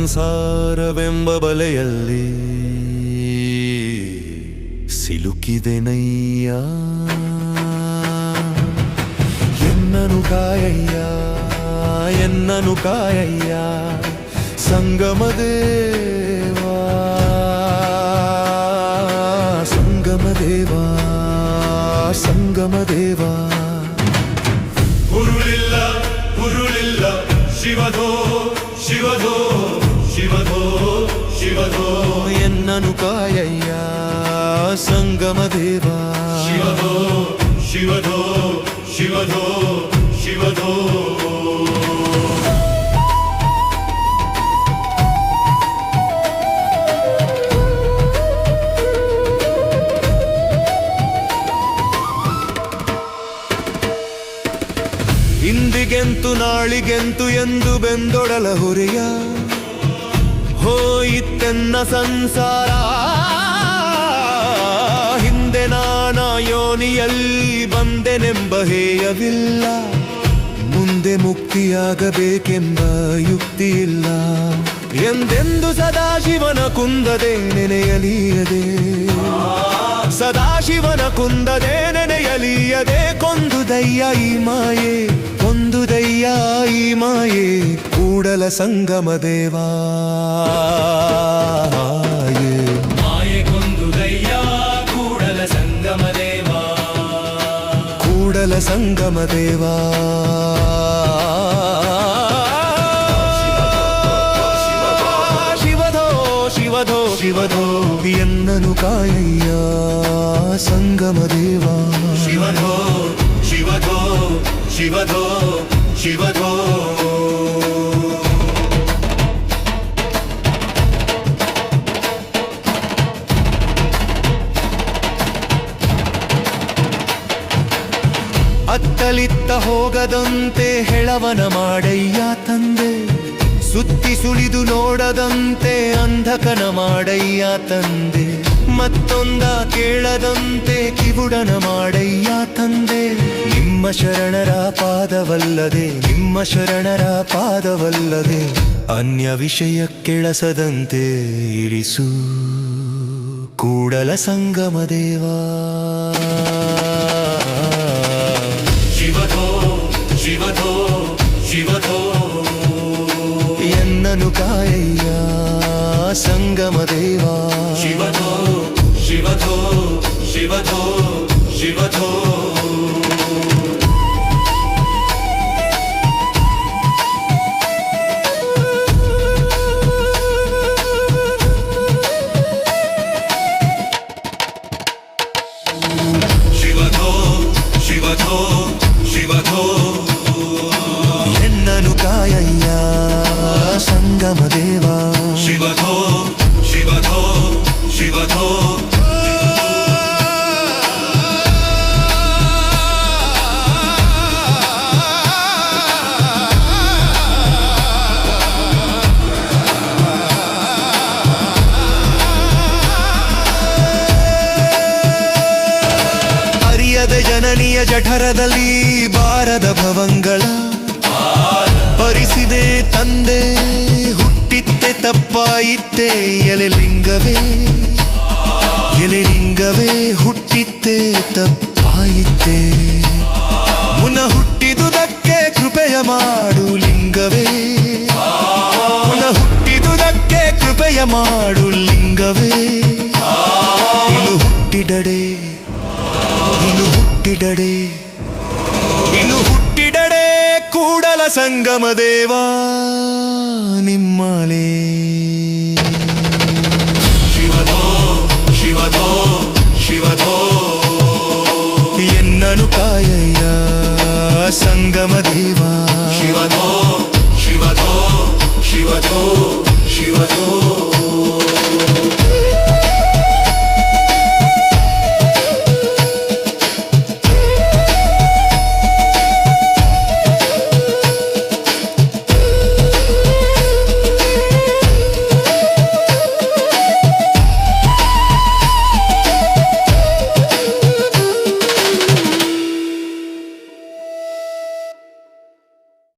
ಸಂಸಾರವೆಂಬ ಬಲೆಯಲ್ಲಿ ಸಿಲುಕಿದೆನಯ್ಯ, ಎನ್ನನು ಕಾಯಯ್ಯ, ಎನ್ನನು ಕಾಯಯ್ಯ ಸಂಗಮದೇವಾ, ಸಂಗಮದೇವಾ, ಸಂಗಮದೇವಾ. ಹುರುಳಿಲ್ಲ ಹುರುಳಿಲ್ಲ ಶಿವಧೋ ಶಿವಧೋ ಶಿವಧೋ ಶಿವಧೋ, ಎನ್ನನು ಕಾಯಯ್ಯ ಸಂಗಮದೇವಾ, ಶಿವಧೋ ಶಿವಧೋ ಶಿವಧೋ ಶಿವಧೋ. ಇಂದಿಗೆಂತು ನಾಳಿಗೆಂತು ಎಂದು ಬೆಂದೊಡಲ ಹೊರೆಯ ಹೋಯಿತೆನ್ನ ಸಂಸಾರ. ಹಿಂದೆ ನಾನ ಯೋನಿಯಲ್ಲಿ ಬಂದೆನೆಂಬ ಹೇಯವಿಲ್ಲ, ಮುಂದೆ ಮುಕ್ತಿಯಾಗಬೇಕೆಂಬ ಯುಕ್ತಿಯಿಲ್ಲ. ಎಂದೆಂದು ಸದಾಶಿವನ ಕುಂದದೆ ನೆನೆಯಲಿಯದೆ, ಸದಾಶಿವನ ಕುಂದದೆ ನೆನೆಯಲಿಯದೆ, ಕೊಂದುದಯ್ಯ ಈ ಮಾಯೆ, ಕೊಂದುದಯ್ಯ ಈ ಮಾಯೆ ಕೂಡಲ ಸಂಗಮದೇವಾ. ಮಾಯೆ ಕೊಂದುದಯ್ಯ ಕೂಡಲ ಸಂಗಮದೇವಾ, ಕೂಡಲ ಸಂಗಮದೇವಾ. ಶಿವಧೋ ಶಿವಧೋ ಶಿವಧೋ, ಎನ್ನನು ಕಾಯಯ್ಯ ಸಂಗಮದೇವಾ, ಶಿವಧೋ ಶಿವಧೋ ಶಿವಧೋ ಶಿವಧೋ. ಅತ್ತಲಿತ್ತ ಹೋಗದಂತೆ ಹೆಳವನ ಮಾಡಯ್ಯ ತಂದೆ, ಸುತ್ತಿ ಸುಳಿದು ನೋಡದಂತೆ ಅಂಧಕನ ಮಾಡಯ್ಯ ತಂದೆ, ಮತ್ತೊಂದ ಕೇಳದಂತೆ ಕಿವುಡನ ಮಾಡಯ್ಯ ತಂದೆ. ನಿಮ್ಮ ಶರಣರ ಪಾದವಲ್ಲದೆ, ನಿಮ್ಮ ಶರಣರ ಪಾದವಲ್ಲದೆ ಅನ್ಯ ವಿಷಯ ಕೆಳಸದಂತೆ ಇರಿಸು ಕೂಡಲ ಸಂಗಮದೇವಾ. ಶಿವಧೋ ಶಿವಧೋ ಶಿವಧೋ, ಎನ್ನನು ಕಾಯಯ್ಯ ಸಂಗಮದೇವಾ. ಶಿವಧೋ ಶಿವಧೋ ಶಿವಧೋ ಶಿವಧೋ. ಶಿವಧೋ ಶಿವಧೋ ಶಿವಧೋ, ಎನ್ನನು ಕಾಯಯ್ಯ ಸಂಗಮದೇವಾ. ಶಿವಧೋ ಶಿವಧೋ ಶಿವಧೋ. ಅರಿಯದ ಜನನಿಯ ಜಠರದಲ್ಲಿ ಬಾರದ ಭವಂಗಳ ಭರಿಸಿದೆ ತಂದೆ, ಹುಟ್ಟಿತ್ತೆ ತಪ್ಪಾಯಿತ್ತೆ ಎಲೆಲಿಂಗವೇ, ಎಲೆಲಿಂಗವೇ ಹುಟ್ಟಿತ್ತೆ ತಪ್ಪಾಯಿತ್ತೆ. ಮುನ ಹುಟ್ಟಿದುದಕ್ಕೆ ಕೃಪೆಯ ಮಾಡು ಲಿಂಗವೇ, ಮುನ ಹುಟ್ಟಿದುದಕ್ಕೆ ಕೃಪೆಯ ಮಾಡು ಲಿಂಗವೇ. ಇನ್ನು ಹುಟ್ಟಿಡಡೆ, ಇನ್ನು ಹುಟ್ಟಿಡಡೆ, ಇನ್ನು ಹುಟ್ಟಿಡಡೆ ಕೂಡಲ ಸಂಗಮದೇವಾ ನಿಮ್ಮಲೇ. ಶಿವಧೋ ಶಿವಧೋ ಶಿವಧೋ, ಎನ್ನನು ಕಾಯಯ್ಯ ಸಂಗಮದೇವಾ.